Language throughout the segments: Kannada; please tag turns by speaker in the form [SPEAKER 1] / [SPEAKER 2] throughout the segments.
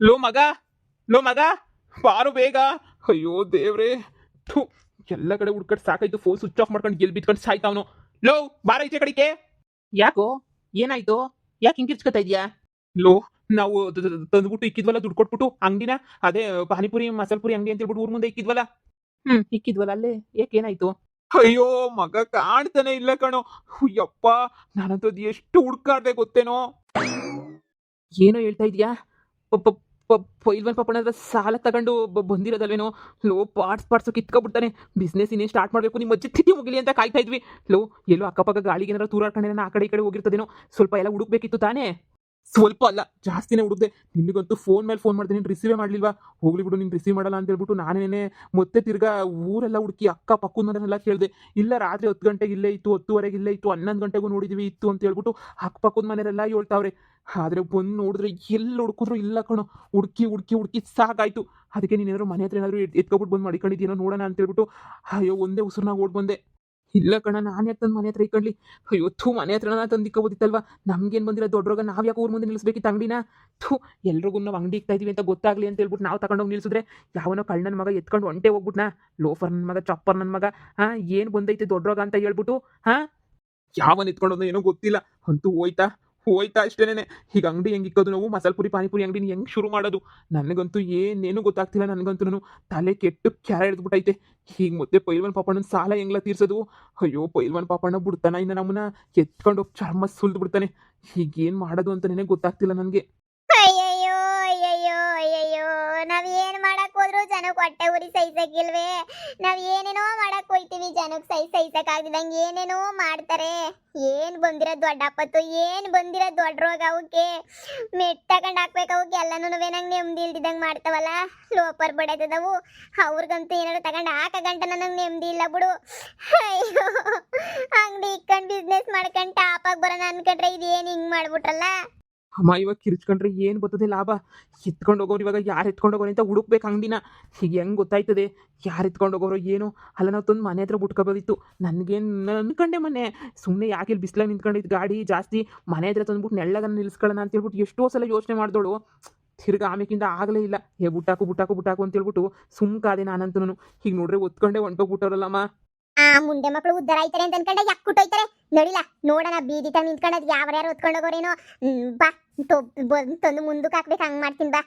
[SPEAKER 1] ಲೋ ಮಗ, ಲೋ ಮಗ, ಬಾರು ಬೇಗ. ಅಯ್ಯೋ ದೇವ್ರೆ, ಥು, ಎಲ್ಲ ಕಡೆ ಹುಡ್ಕಟ್ ಸಾಕಾಯ್ತು. ಫೋನ್ ಸ್ವಿಚ್ ಆಫ್ ಮಾಡ್ಕೊಂಡು ಗೆಲ್ ಬಿತ್ಕೊಂಡು ಸಾಯ್ತಾವನು. ಲೋ ಬಾರ ಈಚೆ ಕಡಿಕೆ. ಯಾಕೋ, ಏನಾಯ್ತು? ಯಾಕೆ ಹಿಂಗೆ ಕಿರ್ಚ್ಕೊತಾ ಇದೀಯಾ? ಲೋ, ನಾವು ತಂದ್ಬಿಟ್ಟು ಇಕ್ಕಿದ್ವಲ್ಲ, ದುಡ್ಡು ಕೊಟ್ಬಿಟ್ಟು ಅಂಗಡಿನ, ಅದೇ ಪಾನಿಪುರಿ ಮಸಾಲ ಪುರಿ ಅಂಗಡಿ ಅಂತ ಹೇಳ್ಬಿಟ್ಟು ಊರ್ ಮುಂದೆ ಇಕ್ಕಿದ್ವಲ್ಲ. ಇಕ್ಕಿದ್ವಲ್ಲ ಅಲ್ಲೇ. ಯಾಕೆ ಏನಾಯ್ತು? ಅಯ್ಯೋ ಮಗ, ಕಾಣ್ತಾನೆ ಇಲ್ಲ ಕಣೋ. ಯಪ್ಪ, ನಾನಂತೂ ಎಷ್ಟು ಹುಡ್ಕಾಡ್ದೆ ಗೊತ್ತೇನೋ. ಏನೋ ಹೇಳ್ತಾ ಇದೀಯಾ? ಪೈಲ್ವನ್ ಪಾಪಣ್ಣ ಹತ್ರ ಸಾಲ ತಗೊಂಡು ಬಂದಿರೋದಲ್ವೇನೋ. ಲೋ, ಪಾರ್ಟ್ಸ್ ಕಿತ್ಕೊಬಿಡ್ತಾನೆ. ಬಿಸ್ನೆಸ್ ಇನ್ನೇನು ಸ್ಟಾರ್ಟ್ ಮಾಡಬೇಕು, ನಿಮ್ಮ ಅಜ್ಜಿ ತಿಥಿ ಮುಗಿಲಿ ಅಂತ ಕಾಯ್ತಾ ಇದ್ವಿ. ಲೋ, ಎಲ್ಲೋ ಅಕ್ಕಪಕ್ಕ ಗಾಳಿಗೆ ಏನಾರು ತೂರಾಡ್ಕೊಂಡೇನ ಆ ಕಡೆ ಈ ಕಡೆ ಹೋಗಿರ್ತದೇನೋ. ಸ್ವಲ್ಪ ಎಲ್ಲ ಹುಡುಕ್ಬೇಕಿತ್ತು ತಾನೇ. ಸ್ವಲ್ಪ ಅಲ್ಲ, ಜಾಸ್ತಿನೇ ಹುಡುಕ್ದೆ. ನಿನಗಂತೂ ಫೋನ್ ಮೇಲೆ ಫೋನ್ ಮಾಡಿದೆ, ನೀನು ರಿಸೀವೇ ಮಾಡಲಿಲ್ವಾ? ಹೋಗ್ಲಿ ಬಿಡು, ನೀನು ರಿಸೀವ್ ಮಾಡಲ್ಲ ಅಂತ ಹೇಳ್ಬಿಟ್ಟು ನಾನೇನೆ ಮತ್ತೆ ತಿರ್ಗಾ ಊರೆಲ್ಲ ಹುಡುಕಿ ಅಕ್ಕ ಪಕ್ಕದ ಮನೆಯಲ್ಲ ಕೇಳಿದೆ. ಇಲ್ಲ, ರಾತ್ರಿ 10 ಗಂಟೆಗೆ ಇಲ್ಲೇ ಇತ್ತು, 10:30 ಇಲ್ಲೇ ಇತ್ತು, 11 ಗಂಟೆಗೂ ನೋಡಿದ್ವಿ ಇತ್ತು ಅಂತ ಹೇಳ್ಬಿಟ್ಟು ಅಕ್ಕಪಕ್ಕದ ಮನೆಯವರೆಲ್ಲ ಹೇಳ್ತಾವ್ರೆ. ಆದರೆ ಬಂದು ನೋಡಿದ್ರೆ ಎಲ್ಲಿ ಹುಡುಕಿದ್ರು ಇಲ್ಲ ಕಣೋ. ಹುಡುಕಿ ಹುಡುಕಿ ಹುಡುಕಿ ಸಾಕಾಯ್ತು. ಅದಕ್ಕೆ ನೀನೇನಾದ್ರು ಮನೆ ಹತ್ರ ಏನಾದ್ರು ಎತ್ಕೊಬಿಟ್ಟು ಬಂದು ಮಡಿಕೊಂಡಿದ್ದೀನೋ ನೋಡೋಣ ಅಂತ ಹೇಳ್ಬಿಟ್ಟು ಅಯ್ಯೋ ಒಂದೇ ಉಸಿರ್ನಾಗ ಓಡ್ ಬಂದೆ. ಇಲ್ಲ ಕಣ, ನಾನು ಯಾಕೆ ತಂದು ಮನೆ ಹತ್ರ ಇಟ್ಕೊಂಡ್ಲಿ? ಅಯ್ಯೋ ಥೂ, ಮನೆ ಹತ್ರ ನಾನು ತಂದಿಕ್ಕೋಬೋದಿತ್ತಲ್ವಾ? ನಮ್ಗೇನು ಬಂದಿಲ್ಲ ದೊಡ್ಡರೋಗ, ನಾವು ಯಾಕೆ ಊರ್ ಮುಂದೆ ನಿಲ್ಲಿಸ್ಬೇಕಿತ್ತು ಅಂಗಡಿನ? ಥೂ, ಎಲ್ರಿಗೂ ನಾವು ಅಂಗಡಿ ಇಕ್ತಾ ಇದೀವಿ ಅಂತ ಗೊತ್ತಾಗ್ಲಿ ಅಂತ ಹೇಳ್ಬಿಟ್ಟು ನಾವು ತಗೊಂಡೋಗಿ ನಿಲ್ಸಿದ್ರೆ ಯಾವನೋ ಕಳ್ಳನ ಮಗ ಎತ್ಕೊಂಡು ಒಂಟೆ ಹೋಗ್ಬಿಟ್ನಾ. ಲೋಫರ್ ನನ್ನ ಮಗ, ಚಪ್ಪರ್ ನನ್ನ ಮಗ. ಏನು ಬಂದೈತೆ ದೊಡ್ಡರೋಗ ಅಂತ ಹೇಳ್ಬಿಟ್ಟು ಯಾವನ್ ಎತ್ಕೊಂಡೋದ ಏನೋ ಗೊತ್ತಿಲ್ಲ. ಅಂತೂ ಹೋಯ್ತಾ ಹೋಯ್ತಾ ಅಷ್ಟೇನೆ. ಈಗ ಅಂಗಡಿ ಹೆಂಗೆ ಇಕ್ಕೋದು, ನಾವು ಮಸಾಲ ಪುರಿ ಪಾನಿಪುರಿ ಅಂಗಡಿನ ಹೆಂಗೆ ಶುರು ಮಾಡೋದು? ನನಗಂತೂ ಏನೇನು ಗೊತ್ತಾಗ್ತಿಲ್ಲ. ನನಗಂತೂ ತಲೆ ಕೆಟ್ಟು ಕ್ಯಾರ ಹಿಡಿದ್ಬಿಟ್ಟೈತೆ. ಈಗ ಮತ್ತೆ ಪೈಲ್ವನ್ ಪಾಪಣ್ಣನ ಸಾಲ ಹೆಂಗ್ಲ ತೀರ್ಸೋದು? ಅಯ್ಯೋ, ಪೈಲ್ವನ್ ಪಾಪಣ್ಣ ಬಿಡ್ತಾನ ಇನ್ನು ನಮ್ಮನ್ನ ಎತ್ಕೊಂಡು ಹೋಗಿ ಚರ್ಮ ಸುಲ್ದು ಬಿಡ್ತಾನೆ. ಈಗೇನು ಮಾಡೋದು ಅಂತಲೇ ಗೊತ್ತಾಗ್ತಿಲ್ಲ ನನಗೆ.
[SPEAKER 2] ಅಯ್ಯಯ್ಯೋ ಅಯ್ಯಯ್ಯೋ ಅಯ್ಯಯ್ಯೋ, ನಾವ್ ಏನ್ ಮಾಡಕ್ ಹೋದ್ರು ಜನಕ್ ಹೊಟ್ಟೆ ಉರಿ ಸಹಿಸಕ್ಕಿಲ್ವೇ? ನಾವ್ ಏನೇನೋ ಮಾಡಕ್ ಹೋಯ್ತೀವಿ, ಜನಕ್ ಸಹಿಸಕ್ ಆಗ್ದಿದಂಗ ಏನೇನೋ ಮಾಡ್ತಾರೆ. ಏನ್ ಬಂದಿರೋ ದೊಡ್ಡ ಆಪತ್ತು, ಏನ್ ಬಂದಿರೋ ದೊಡ್ಡ ರೋಗ ಅವಕ್ಕೆ. ಮೆಟ್ ತಗೊಂಡ್ ಹಾಕ್ಬೇಕು ಅವಕ್ಕೆ ಎಲ್ಲಾನು ನಂಗೆ ನೆಮ್ಮದಿ ಇಲ್ದಿದಂಗ್ ಮಾಡ್ತಾವಲ್ಲ. ಲೋಪರ್ ಬಡದವು ಅವ್ರಿಗಂತೂ ಏನಾದ್ರು ತಗೊಂಡ್ ಹಾಕ ಗಂಟ ನನಗ್ ನೆಮ್ಮದಿ ಇಲ್ಲ ಬಿಡು. ಅಯ್ಯೋ, ಅಂಗಡಿ ಇಕ್ಕೊಂಡ್ ಬಿಸ್ನೆಸ್ ಮಾಡ್ಕೊಂಡ್ ಟಾಪಾಗಿ ಬರೋಣ ಅನ್ಕೊಂಡ್ರೆ ಇದೇನ್ ಹಿಂಗ್ ಮಾಡ್ಬಿಟ್ರಲ್ಲ.
[SPEAKER 1] ಅಮ್ಮ, ಇವಾಗ ಕಿರ್ಚ್ಕೊಂಡ್ರೆ ಏನು ಬರ್ತದೆ ಲಾಭ? ಎತ್ಕೊಂಡು ಹೋಗೋರು ಇವಾಗ ಯಾರು ಎತ್ಕೊಂಡು ಹೋಗೋರು ಅಂತ ಹುಡುಕ್ಬೇಕು ಅಂಗಡಿನ. ಈಗ ಹೆಂಗೆ ಗೊತ್ತಾಯ್ತದೆ ಯಾರು ಎತ್ಕೊಂಡು ಹೋಗೋರು ಏನು? ಅಲ್ಲ, ನಾವು ತಂದು ಮನೆ ಹತ್ರ ಬಿಟ್ಕೋಬೋದಿತ್ತು. ನನಗೇನು ಅನ್ಕೊಂಡೆ ಮೊನ್ನೆ, ಸುಮ್ಮನೆ ಯಾಕೆ ಇಲ್ಲಿ ಬಿಸ್ಲಾಗ ನಿಂತ್ಕೊಂಡಿದ್ದು ಗಾಡಿ ಜಾಸ್ತಿ, ಮನೆ ಹತ್ರ ತಂದ್ಬಿಟ್ಟು ನೆಳ್ಳಗನ್ನ ನಿಲ್ಸ್ಕೊಳ್ಳೋಣ ಅಂತ ಹೇಳ್ಬಿಟ್ಟು ಎಷ್ಟೋ ಸಲ ಯೋಚನೆ ಮಾಡಿದೋಳು. ತಿರ್ಗಿ ಆಮೇಕಿಂದ ಆಗಲೇ ಇಲ್ಲ. ಬುಟ್ಟಾಕು ಅಂತ ಹೇಳ್ಬಿಟ್ಟು ಸುಮ್ಕಾದೆ ನಾನಂತೂ. ಈಗ ನೋಡ್ರೆ ಒತ್ಕೊಂಡೆ ಹೊಂಟೋಗ್ಬಿಟ್ಟವ್ರಲ್ಲಮ್ಮ.
[SPEAKER 2] ಮುಂದೆ ಮಕ್ಕಳು ಉದ್ದಾರ ಆಯ್ತಾರೆ ಅಂತ ಅನ್ಕೊಂಡೆ ಯಾಕೆ ಕುಟ್ಟೋಯ್ತಾರೆ ನೋಡಿಲ್ಲ. ನೋಡೋಣ ಬೀದಿ ತಂದು ನಿಂತ್ಕೊಂಡದ್ ಯಾರು ಹೊತ್ಕೊಂಡೋಗೋರೇನೋ. ಬಾ, ತಂದು ಮುಂದಕ್ಕೆ ಹಾಕ್ಬೇಕು, ಹಂಗ್ ಮಾಡ್ತೀನಿ ಬಾ.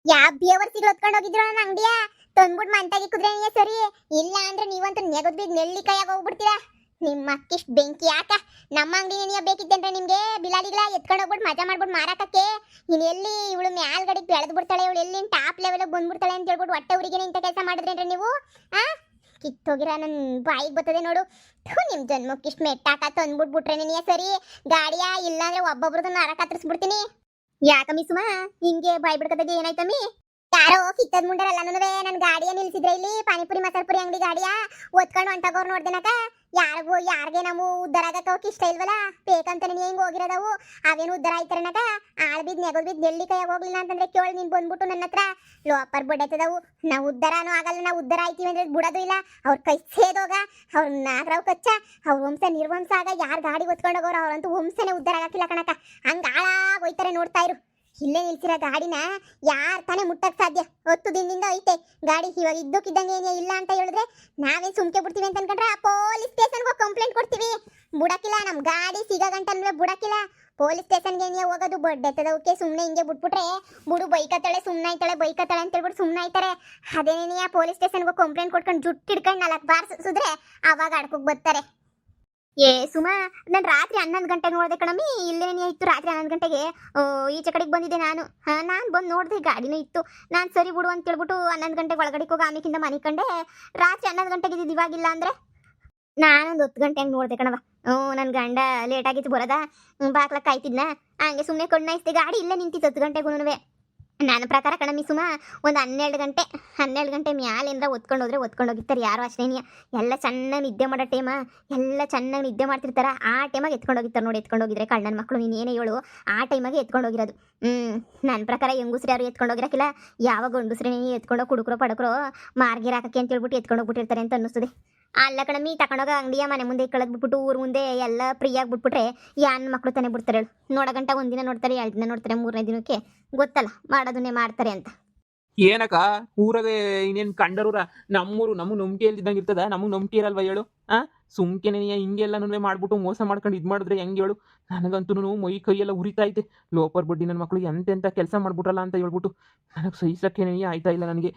[SPEAKER 2] ಯಾವ ಬೇವರ್ಸಿಗಳು ಹೊತ್ಕೊಂಡು ಹೋಗಿದ್ರು ನನ್ನ ಅಂಗಡಿಯ ತಂದ್ಬಿಟ್ಟು ಮಂತಾಗಿ ಕುದ್ರೆ ಸರಿ. ಇಲ್ಲ ಅಂದ್ರೆ ನೀವಂತೂ ನೆಗದ್ ಬೀದ್ ನೆಲ್ಲಿಕಾಯಾಗ ಹೋಗ್ಬಿಡ್ತೀರಾ. ನಿಮ್ಮ ಅಕ್ಕಿಷ್ಟು ಬೆಂಕಿ ಯಾಕ? ನಮ್ಮ ಅಂಗಡಿ ನೀಯ ಬೇಕಿದ್ದಂದ್ರೆ ನಿಮ್ಗೆ ಬಿಲಾಡಿಗಳ ಎತ್ಕೊಂಡು ಹೋಗ್ಬಿಟ್ಟು ಮಜಾ ಮಾಡ್ಬಿಟ್ಟು ಮಾರಾಕಕ್ಕೆ. ಇನ್ನು ಎಲ್ಲಿ ಇವಳು ಮ್ಯಾಲ್ಗಡೆ ಬೆಳೆದು ಬಿಡ್ತಾಳೆ, ಇವಳು ಎಲ್ಲಿ ಟಾಪ್ ಲೆವೆಲ್ ಬಂದ್ಬಿಡ್ತಾಳೆ ಅಂತ ಹೇಳ್ಬಿಟ್ಟು ಹೊಟ್ಟೆ ಊರಿಗೆ ಇಂಥ ಕೆಲಸ ಮಾಡಿದ್ರೇನ್ರಿ ನೀವು? ಕಿತ್ತೋಗಿರ ನನ್ನ ಬಾಯಿಗೆ ಬರ್ತದೆ ನೋಡು. ನಿಮ್ ಜನ್ಮಕ್ಕೆ ಇಷ್ಟು ಮೆಟ್ಟಾಕ ತಂದ್ಬಿಟ್ಬಿಟ್ರೆ ನೀ ಸರಿ. ಗಾಡಿಯ ಇಲ್ಲಾಂದ್ರೆ ಒಬ್ಬೊಬ್ರದನ್ನ ನರ ಕತ್ತರಿಸ್ಬಿಡ್ತೀನಿ. ಯಾಕಮ್ಮಿ ಸುಮಾ ಹಿಂಗೆ ಬಾಯ್ ಬಿಡ್ಕದಾಗ ಏನಾಯ್ತಮ್ಮಿ? ಯಾರೋ ಕಿತ್ತದ್ ಮುಂಡರಲ್ಲ ನನ್ನ ಗಾಡಿಯ ನಿಲ್ಸಿದ್ರೆ ಇಲ್ಲಿ ಪಾನಿಪುರಿ ಮಸಾಲ ಪುರಿ ಅಂಗಡಿ ಗಾಡಿಯ ಒತ್ಕೊಂಡು ಹೊಂಟಾಗೋರು ನೋಡ್ದೇನಕ. ಯಾರಿಗೆ ನಾವು ಉದ್ದಾರ ಆಗಕ್ಕೆ ಇಷ್ಟ ಇಲ್ವಲ್ಲ, ಬೇಕಂತಾನೆ ನೀ ಹೆಂಗ್ ಹೋಗಿರೋದವು ಅವೇನು ಉದ್ದಾರ ಆಯ್ತಾರನಕ. ಆಳ್ ಬಿದ್ ನೆಗದ್ ಬಿದ್ ನೆಲ್ಲಿ ಕೈಯಾಗ ಹೋಗ್ಲಿಲ್ಲ ಅಂತಂದ್ರೆ ಕೇಳಿ ನೀನ್ ಬಂದ್ಬಿಟ್ಟು ನನ್ನ ಹತ್ರ ಲೋಪರ್ ಬುಡೈತದವು. ನಾವು ಉದ್ದಾರನೂ ಆಗಲ್ಲ, ನಾವು ಉದ್ದಾರ ಆಯ್ತೀವಿ ಅಂದ್ರೆ ಬಿಡೋದು ಇಲ್ಲ. ಅವ್ರ ಕೈ ಸೇದೋಗ, ಅವ್ರ ನಾಗರಾವ್ ಕಚ್ಚ, ಅವ್ರ ವಂಶ ನಿರ್ವಂಶ ಆಗ ಯಾರು ಗಾಡಿ ಒತ್ಕೊಂಡೋಗೋರು ಅವ್ರಂತೂ ವಂಶನೇ ಉದ್ದಾರ ಆಗಕ್ಕಿಲ್ಲ ಕಣಕ. ಹಂಗ ಹಾಳಾಗ್ ಹೋಯ್ತಾರೆ, ನೋಡ್ತಾ ಇರು. ಇಲ್ಲೇ ನಿಲ್ಸಿರೋ ಗಾಡಿನ ಯಾರು ತಾನೇ ಮುಟ್ಟಕ್ ಸಾಧ್ಯ? 10 ದಿನದಿಂದ ಐತೆ ಗಾಡಿ. ಇವಾಗ ಇದ್ದಕ್ಕಿದ್ದಂಗೆ ಏನೇ ಇಲ್ಲ ಅಂತ ಹೇಳಿದ್ರೆ ನಾವೇನ್ ಸುಮ್ಕೆ ಬಿಡ್ತೀವಿ ಅಂತ ಅನ್ಕೊಂಡ್ರೆ ಪೊಲೀಸ್ ಸ್ಟೇಷನ್ಗೆ ಕಂಪ್ಲೇಂಟ್ ಕೊಡ್ತೀವಿ. ಬುಡಕಿಲ್ಲ, ನಮ್ ಗಾಡಿ ಸಿಗಂಟನ್ವೆ ಬುಡಕಿಲ್ಲ. ಪೊಲೀಸ್ ಸ್ಟೇಷನ್ಗೆ ಏನೇ ಹೋಗೋದು ಬಡ್ಡೆತ್ತದವಕ್ಕೆ. ಸುಮ್ಮನೆ ಹಿಂಗೆ ಬಿಟ್ಬಿಟ್ರೆ ಬುಡು ಬೈಕತ್ತಾಳೆ, ಸುಮ್ಮನೆ ಆಯ್ತಾಳೆ, ಬೈಕತ್ತಾಳೆ ಅಂತ ಹೇಳ್ಬಿಟ್ಟು ಸುಮ್ಮನೆ ಆಯ್ತಾರೆ. ಅದೇನೇ ಪೊಲೀಸ್ ಸ್ಟೇಷನ್ಗೆ ಕಂಪ್ಲೇಂಟ್ ಕೊಟ್ಕೊಂಡು ಜುಟ್ಟು ಹಿಡ್ಕೊಂಡು 4 ಬಾರ್ ಸುದ್ರೆ ಅವಾಗ ಅಡ್ಕೋಗ್ ಬರ್ತಾರೆ. ಸುಮಾ, ನಾನು ರಾತ್ರಿ 11 ಗಂಟೆಗೆ ನೋಡಿದೆ ಕಣಮ್ಮಿ. ಇಲ್ಲೇನೇ ಇತ್ತು ರಾತ್ರಿ 11 ಗಂಟೆಗೆ. ಈಚೆ ಕಡೆಗೆ ಬಂದಿದ್ದೆ ನಾನು. ನಾನು ಬಂದು ನೋಡಿದೆ ಗಾಡಿನೂ ಇತ್ತು. ನಾನು ಸರಿ ಬಿಡು ಅಂತ ಹೇಳ್ಬಿಟ್ಟು 11 ಗಂಟೆಗೆ ಒಳಗಡೆಗೆ ಹೋಗಿ ಆಮೇಕಿಂದ ಮನೆ ಕಂಡೆ. ರಾತ್ರಿ 11 ಗಂಟೆಗೆ ಇದ್ದಿದ್ದು, ಇವಾಗಿಲ್ಲ ಅಂದರೆ ನಾನೊಂದು 10 ಗಂಟೆ ಹಂಗೆ ನೋಡಿದೆ ಕಣವ. ನನ್ನ ಗಂಡ ಲೇಟಾಗಿತ್ತು ಬರೋದ, ಬಾಕ್ಲಕ್ಕೆ ಕಾಯ್ತಿದ್ನ. ಹಂಗೆ ಸುಮ್ಮನೆ ಕಣ್ಣಾಯಿಸ್ದೆ, ಗಾಡಿ ಇಲ್ಲೇ ನಿಂತಿತ್ತು 10 ಗಂಟೆಗೂ. ನನ್ನ ಪ್ರಕಾರ ಕಣಮ್ಮಿ ಸುಮಾ ಒಂದು 12 ಗಂಟೆ ಮ್ಯಾಲೇಂದ್ರ ಒತ್ಕೊಂಡೋಗಿರ್ತಾರೆ ಯಾರೋ ಅಷ್ಟೇನಿಯ. ಎಲ್ಲ ಚೆನ್ನಾಗಿ ನಿದ್ದೆ ಮಾಡೋ ಟೈಮ, ಎಲ್ಲ ಚೆನ್ನಾಗಿ ನಿದ್ದೆ ಮಾಡ್ತಿರ್ತಾರ. ಆ ಟೈಮಾಗೆ ಎತ್ಕೊಂಡೋಗಿರ್ತಾರೆ ನೋಡಿ. ಎತ್ಕೊಂಡೋಗಿದ್ರೆ ಕಳ್ಳನ ಮಕ್ಕಳು, ನೀನು ಏನೇ ಹೇಳು, ಆ ಟೈಮಾಗೆ ಎತ್ಕೊಂಡೋಗಿರೋದು. ನನ್ನ ಪ್ರಕಾರ ಹೆಂಗುಸ್ರು ಯಾರು ಎತ್ಕೊಂಡೋಗಿರಕ್ಕಿಲ್ಲ. ಯಾವಾಗ ಗಂಡಸ್ರೆ ಎತ್ಕೊಂಡೋಗಿ ಕುಡುಕ್ರೋ ಪಡಕ್ರೋ ಮಾರ್ಗಿರಾಕಕ್ಕೆ ಅಂತ ಹೇಳ್ಬಿಟ್ಟು ಎತ್ಕೊಂಡೋಗ್ಬಿಟ್ಟಿರ್ತಾರೆ ಅಂತ ಅನ್ನಿಸ್ತದೆ. ಅಲ್ಲ ಕಣಮ್ಮಿ ತಕೊಂಡೋಗ ಅಂಗಡಿಯ ಮನೆ ಮುಂದೆ ಕಳೆದ್ ಬಿಟ್ಬಿಟ್ಟು ಊರ್ ಮುಂದೆ ಎಲ್ಲ ಫ್ರೀಯಾಗಿ ಬಿಟ್ಬಿಟ್ರೆ ಯಾನ್ ಮಕ್ಳು ತಾನೇ ಬಿಡ್ತಾರೆ ಹೇಳು. ನೋಡಗಂಟ ಒಂದಿನ ನೋಡ್ತಾರೆ, 2 ದಿನ ನೋಡ್ತಾರೆ, 3ನೇ ದಿನಕ್ಕೆ ಗೊತ್ತಲ್ಲ ಮಾಡೋದನ್ನೇ ಮಾಡ್ತಾರೆ ಅಂತ.
[SPEAKER 1] ಏನಕ್ಕ ಊರಾಗೆ ಇನ್ನೇನ್ ಕಂಡರೂರ ನಮ್ಮೂರು ನಮಗೆ ನಂಬಿಕೆ ಇಲ್ದಿದ್ದಂಗೆ ಇರ್ತದ? ನಮಗೆ ನಂಬಿಕೆ ಇರಲ್ವಾ ಹೇಳು? ಸುಮ್ಕೆನೆ ಹಿಂಗೆಲ್ಲನೂ ಮಾಡ್ಬಿಟ್ಟು ಮೋಸ ಮಾಡ್ಕೊಂಡು ಇದು ಮಾಡಿದ್ರೆ ಹೆಂಗೆ ಹೇಳು? ನನಗಂತೂ ಮೈ ಕೈಯೆಲ್ಲ ಉರಿತಾ ಐತೆ. ಲೋಪರ್ ಬಡ್ಡಿ ನನ್ನ ಮಕ್ಳು ಎಂತೆಂಥ ಕೆಲಸ ಮಾಡ್ಬಿಟ್ರಲ್ಲ ಅಂತ ಹೇಳ್ಬಿಟ್ಟು ನನಗೆ ಸಹಿಸಕ್ಕೇನೆ ಆಯ್ತಾ ಇಲ್ಲ. ನನಗೆ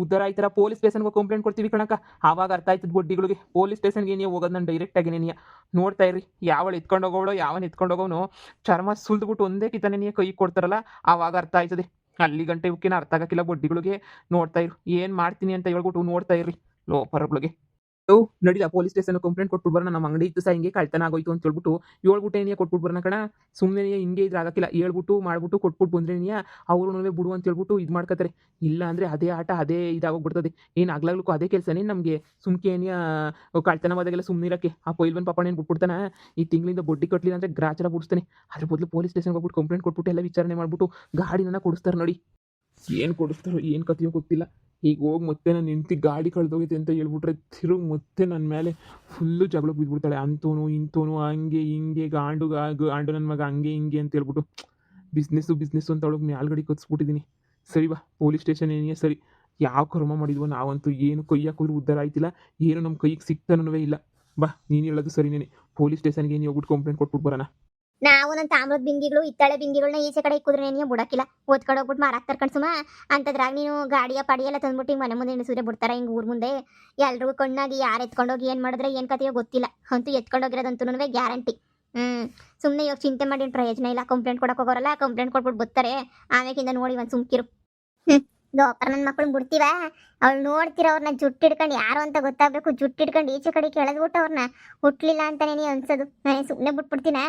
[SPEAKER 1] ಉದ್ದಾರ ಆಯ್ತಾರ ಪೊಲೀಸ್ ಸ್ಟೇಷನ್ಗೆ ಕಂಪ್ಲೇಂಟ್ ಕೊಡ್ತೀವಿ ಕಣಕ್ಕ. ಆವಾಗ ಅರ್ಥ ಆಯ್ತದ ಬಡ್ಡಿಗಳಿಗೆ. ಪೊಲೀಸ್ ಸ್ಟೇಷನ್ಗೆ ಏನೇ ಹೋಗೋದು ನಾನು ಡೈರೆಕ್ಟಾಗಿ ನೀನು ನೋಡ್ತಾ ಇರ್ರಿ. ಯಾವಳು ಎತ್ಕೊಂಡು ಹೋಗೋಳು ಯಾವನ್ ಎತ್ಕೊಂಡು ಹೋಗೋನು ಚರ್ಮ ಸುಲ್ದ್ಬಿಟ್ಟು ಒಂದೇ ಕಿತಾನೆ ನೀ ಕೈ ಕೊಡ್ತಾರಲ್ಲ ಆವಾಗ ಅರ್ಥ ಆಯ್ತದೆ. ಅಲ್ಲಿ ಗಂಟೆ ಇವಕ್ಕೇನು ಅರ್ಥ ಆಗಕ್ಕಿಲ್ಲ ಬಡ್ಡಿಗಳಿಗೆ. ನೋಡ್ತಾ ಇರು ಏನು ಮಾಡ್ತೀನಿ ಅಂತ ಹೇಳ್ಬಿಟ್ಟು ನೋಡ್ತಾ ಇರ್ರಿ ಲೋಪರ್ಗಳಿಗೆ. ನಡೀಲ ಪೊಲೀಸ್ ಸ್ಟೇಷನ್ ಕಂಪ್ಲೇಂಟ್ ಕೊಟ್ಬಿಟ್ಟು ಬರೋಣ. ನಮ್ಮ ಅಂಗಡಿ ಇತ್ತು ಸಹ ಹಿಂಗೆ ಕಳ್ತನ ಆಗೋಯ್ತು ಅಂತ ಹೇಳ್ಬಿಟ್ಟು ಹೇಳ್ಬಿಟ್ಟು ಏನಿಯ ಕೊಟ್ಬಿಟ್ಟು ಬರೋಣ ಕಣ. ಸುಮ್ಮನೆ ಹಿಂಗೆ ಇದ್ರೆ ಆಗಕ್ಕಿಲ್ಲ. ಹೇಳ್ಬಿಟ್ಟು ಮಾಡ್ಬಿಟ್ಟು ಕೊಟ್ಬಿಟ್ಟು ಬಂದ್ರೆ ನೀ ಅವ್ರು ಬಿಡು ಅಂತ ಹೇಳ್ಬಿಟ್ಟು ಇದು ಮಾಡ್ಕೊತಾರೆ. ಇಲ್ಲ ಅಂದರೆ ಅದೇ ಆಟ ಅದೇ ಇದಾಗೋಗ್ಬಿಡ್ತದೆ. ಏನು ಆಗ್ಲಾಗ್ಲಿಕ್ಕೂ ಅದೇ ಕೆಲಸನೇ ನಮಗೆ. ಸುಮ್ಕೆ ಏನಿಯ ಕಳ್ತನವಾದಾಗೆಲ್ಲ ಸುಮ್ಮನೆ ಇರೋಕ್ಕೆ ಆ ಪೈಲ್ವನ್ ಪಾಪ ಏನು ಬಿಟ್ಬಿಡ್ತಾನೆ. ಈ ತಿಂಗಳಿಂದ ಬಡ್ಡಿ ಕಟ್ಟಲಿಲ್ಲ ಅಂದರೆ ಗ್ರಾಚಾರ ಬಿಡಿಸ್ತಾನೆ. ಅದ್ರ ಬದಲು ಪೊಲೀಸ್ ಸ್ಟೇಷನ್ಗೆ ಹೋಗ್ಬಿಟ್ಟು ಕಂಪ್ಲೇಂಟ್ ಕೊಟ್ಬಿಟ್ಟು ಎಲ್ಲ ವಿಚಾರಣೆ ಮಾಡಿಬಿಟ್ಟು ಗಾಡಿನ ಕೊಡಿಸ್ತಾರೆ ನೋಡಿ. ಏನು ಕೊಡಿಸ್ತಾರೋ ಏನು ಕಥೆಯೋ ಗೊತ್ತಿಲ್ಲ. ಈಗ ಹೋಗಿ ಮತ್ತೆ ನಾನು ನಿಂತು ಗಾಡಿ ಕಳೆದೋಗೈತೆ ಅಂತ ಹೇಳ್ಬಿಟ್ರೆ ತಿರುಗಿ ಮತ್ತೆ ನನ್ನ ಮೇಲೆ ಫುಲ್ಲು ಜಗಳಕ್ಕೆ ಬಿದ್ದುಬಿಡ್ತಾಳೆ. ಅಂಥವನು ಇಂಥವನು ಹಂಗೆ ಹಿಂಗೆ ಗಾಂಡು ನನ್ನ ಮಗ ಹಂಗೆ ಹಿಂಗೆ ಅಂತ ಹೇಳ್ಬಿಟ್ಟು ಬಿಸ್ನೆಸ್ಸು ಅಂತ ಅವಳಿಗೆ ಮ್ಯಾಲ್ಗಡೆ ಕತ್ಸ್ಬಿಟ್ಟಿದ್ದೀನಿ. ಸರಿ ಬಾ ಪೊಲೀಸ್ ಸ್ಟೇಷನ್ ಏನೇ ಸರಿ. ಯಾವ ಕರ್ಮ ಮಾಡಿದ್ವೋ ನಾವಂತೂ ಏನು ಕೈ ಹಾಕಿದ್ರು ಉದ್ಧಾರ ಆಯ್ತಿಲ್ಲ. ಏನು ನಮ್ಮ ಕೈಗೆ ಸಿಗ್ತಾನೂ ಇಲ್ಲ. ಬಾ ನೀನು ಹೇಳೋದು ಸರಿನೇ. ಪೊಲೀಸ್ ಸ್ಟೇಷನ್ಗೆ ಏನು ಹೋಗ್ಬಿಟ್ಟು ಕಂಪ್ಲೇಂಟ್ ಕೊಟ್ಬಿಟ್ಟು ಬರೋಣ.
[SPEAKER 2] ನಾವು ನನ್ನ ತಾಮ್ರದ ಬಿಂದಿಗಳು ಹಿತ್ತಾಳೆ ಬಿಂದಿಗಳನ್ನ ಈಚೆ ಕಡೆ ಇಕ್ಕಿದ್ರೆ ನೀನು ಬಿಡಕ್ಕಿಲ್ಲ. ಓದ್ಕೊಂಡು ಹೋಗ್ಬಿಟ್ಟು ಮಾರಾಕ್ ತರ್ಕೊಂಡು ಸುಮ್ಮ ಅಂತದ್ರಾಗ ನೀನು ಗಾಡಿಯ ಪಡಿಯೆಲ್ಲ ತಂದ್ಬಿಟ್ಟು ಹಿಂಗೆ ಮನೆ ಮುಂದೆ ಸೂರ್ಯ ಬಿಡ್ತಾರೆ ಹಿಂಗೆ ಊರ್ ಮುಂದೆ ಎಲ್ರಿಗೂ ಕಣ್ಣಾಗಿ ಯಾರು ಎತ್ಕೊಂಡೋಗಿ ಏನು ಮಾಡಿದ್ರೆ ಏನು ಕತೆಯೋ ಗೊತ್ತಿಲ್ಲ. ಅಂತೂ ಎತ್ಕೊಂಡೋಗಿರೋದಂತೂ ಗ್ಯಾರಂಟಿ. ಸುಮ್ಮನೆ ಇವಾಗ ಚಿಂತೆ ಮಾಡಿ ಪ್ರಯೋಜನ ಇಲ್ಲ. ಕಂಪ್ಲೇಂಟ್ ಕೊಡಕ್ಕೆ ಹೋಗೋರಲ್ಲ ಕಂಪ್ಲೇಂಟ್ ಕೊಟ್ಬಿಟ್ಟು ಬರ್ತಾರೆ. ಆಮೇಕಿಂದ ನೋಡಿ ಒಂದು ಸುಮ್ಕಿರು. ಲೋಪರ್ ನನ್ನ ಮಕ್ಳನ್ನ ಬಿಡ್ತೀವ? ಅವ್ಳು ನೋಡ್ತಿರೋ ಅವ್ರನ್ನ ಜುಟ್ಟು ಹಿಡ್ಕೊಂಡು ಯಾರು ಅಂತ ಗೊತ್ತಾಗಬೇಕು. ಜುಟ್ಟು ಹಿಡ್ಕೊಂಡು ಈಚೆ ಕಡೆ ಕೆಳದ್ಬಿಟ್ಟು ಅವ್ರನ್ನ ಹುಟ್ಲಿಲ್ಲ ಅಂತಾನೆ ನೀ ಅನ್ಸೋದು. ನಾನು ಸುಮ್ಮನೆ ಬಿಟ್ಬಿಡ್ತೀನಾ?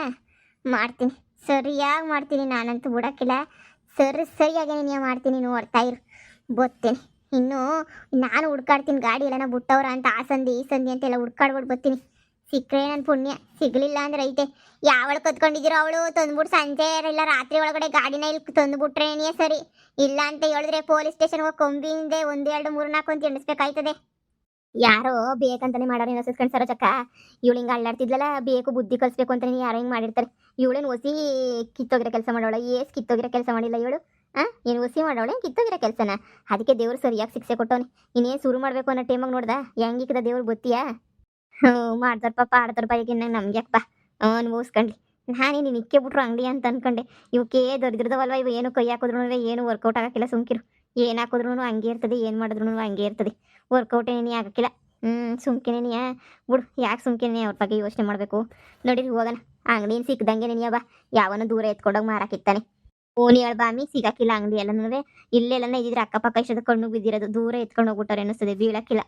[SPEAKER 2] ಮಾಡ್ತೀನಿ, ಸರಿಯಾಗಿ ಮಾಡ್ತೀನಿ. ನಾನಂತೂ ಬಿಡೋಕ್ಕಿಲ್ಲ. ಸರಿಯಾಗಿ ನೀನು ಮಾಡ್ತೀನಿ. ನೋಡ್ತಾ ಇರು ಬರ್ತೇನೆ. ಇನ್ನು ನಾನು ಹುಡ್ಕಾಡ್ತೀನಿ ಗಾಡಿ ಎಲ್ಲನ ಬಿಟ್ಟವ್ರ ಅಂತ. ಆ ಸಂಧಿ ಈ ಸಂಧಿ ಅಂತೆಲ್ಲ ಹುಡ್ಕಾಡ್ಬಿಟ್ಟು ಬರ್ತೀನಿ. ಸಿಕ್ಕರೆ ನನ್ನ ಪುಣ್ಯ, ಸಿಗಲಿಲ್ಲ ಅಂದ್ರೆ ಐತೆ. ಯಾವಳು ಕತ್ಕೊಂಡಿದ್ದೀರೋ ಅವಳು ತಂದ್ಬಿಟ್ಟು ಸಂಜೆ ಇಲ್ಲ ರಾತ್ರಿ ಒಳಗಡೆ ಗಾಡಿನ ಇಲ್ಲಿ ತಂದುಬಿಟ್ರೆ ಏನೇ ಸರಿ. ಇಲ್ಲ ಅಂತ ಹೇಳಿದ್ರೆ ಪೊಲೀಸ್ ಸ್ಟೇಷನ್ಗೆ ಹೋಗಿ ಕೊಂಬಿಂದೆ 1 2 3 4 ಅಂತ ಎಣಿಸ್ಬೇಕಾಯ್ತದೆ. ಯಾರೋ ಬೇಕಂತಾನೆ ಮಾಡೋರು ಏನೋ ಸಿಸ್ಕೊಂಡು ಸರೋಜಕ್ಕ. ಇವಳು ಹಿಂಗೆ ಅಳ್ಳಾಡ್ತಿದ್ಲಲ್ಲ, ಬೇಕು ಬುದ್ಧಿ ಕಲಿಸ್ಬೇಕು ಅಂತಾನೆ ಯಾರೋ ಹಿಂಗೆ ಮಾಡಿರ್ತಾರೆ. ಇವಳೇನು ಹೊಸಿ ಕಿತ್ತೋಗಿರೋ ಕೆಲಸ ಮಾಡೋಳ? ಕಿತ್ತೋಗಿರೋ ಕೆಲಸ ಮಾಡಿಲ್ಲ ಇವಳು. ಏನು ಹೊಸಿ ಮಾಡೋಳೆ ಕಿತ್ತೋಗಿರೋ ಕೆಲಸನ? ಅದಕ್ಕೆ ದೇವ್ರು ಸರಿಯಾಗಿ ಶಿಕ್ಷೆ ಕೊಟ್ಟವನೆ. ಇನ್ನೇನು ಶುರು ಮಾಡಬೇಕು ಅನ್ನೋ ಟೈಮಾಗ ನೋಡ್ದ ಹೆಂಗಿಕ್ಕದ ದೇವ್ರು ಬತ್ತೀಯಾ? ಮಾಡ್ತಾರ ಪಾಪ ಆಡ್ತಾರ ಬಾಯಿಗೆ ನಮ್ಗೆ ಯಾಕಪ್ಪ ಅನ್ಭವಿಸ್ಕೊಂಡ್ಲಿ. ನಾನೇ ನೀನು ಇಕ್ಕೆ ಬಿಟ್ರು ಅಂಗಡಿ ಅಂತ ಅನ್ಕೊಂಡೆ. ಇವಕ್ಕೆ ದರಿದ್ರದವಲ್ವ ಇವು. ಏನು ಕೈ ಹಾಕಿದ್ರು ಏನು ವರ್ಕೌಟ್ ಆಗಕ್ಕಿಲ್ಲ. ಸುಮ್ಕಿರು. ಏನು ಹಾಕಿದ್ರು ಹಂಗೆ ಇರ್ತದೆ, ಏನು ಮಾಡಿದ್ರು ಹಂಗೆ ಇರ್ತದೆ. ವರ್ಕೌಟ್ ಏನೇ ಆಗಕ್ಕಿಲ್ಲ. ಸುಮ್ಕೆನೇ ಬಿಡು. ಯಾಕೆ ಸುಮ್ಕೆನೇ ಅವ್ರ ಬಗ್ಗೆ ಯೋಚನೆ ಮಾಡಬೇಕು. ನೋಡಿರಿ ಹೋಗೋಣ. ಅಂಗಡಿನ ಸಿಕ್ದಂಗೆ ನೆನೆಯವ ಯಾವನೋ ದೂರ ಎತ್ಕೊಂಡೋಗಿ ಮಾರಾಕಿತ್ತಾನೆ. ಓನಿ ಹೇಳ್ಬಾಮಿ ಸಿಗಾಕಿಲ್ಲ ಅಂಗಡಿ ಎಲ್ಲನೂ. ಇಲ್ಲೆಲ್ಲ ಇದ್ದಿದ್ರೆ ಅಕ್ಕಪಕ್ಕ ಇಷ್ಟದ ಕಣ್ಣು ಬಿದ್ದಿರೋದು. ದೂರ ಎತ್ಕೊಂಡು ಹೋಗ್ಬಿಟ್ಟಾರೆ ಅನ್ನಿಸ್ತದೆ, ಬೀಳಕ್ಕಿಲ್ಲ.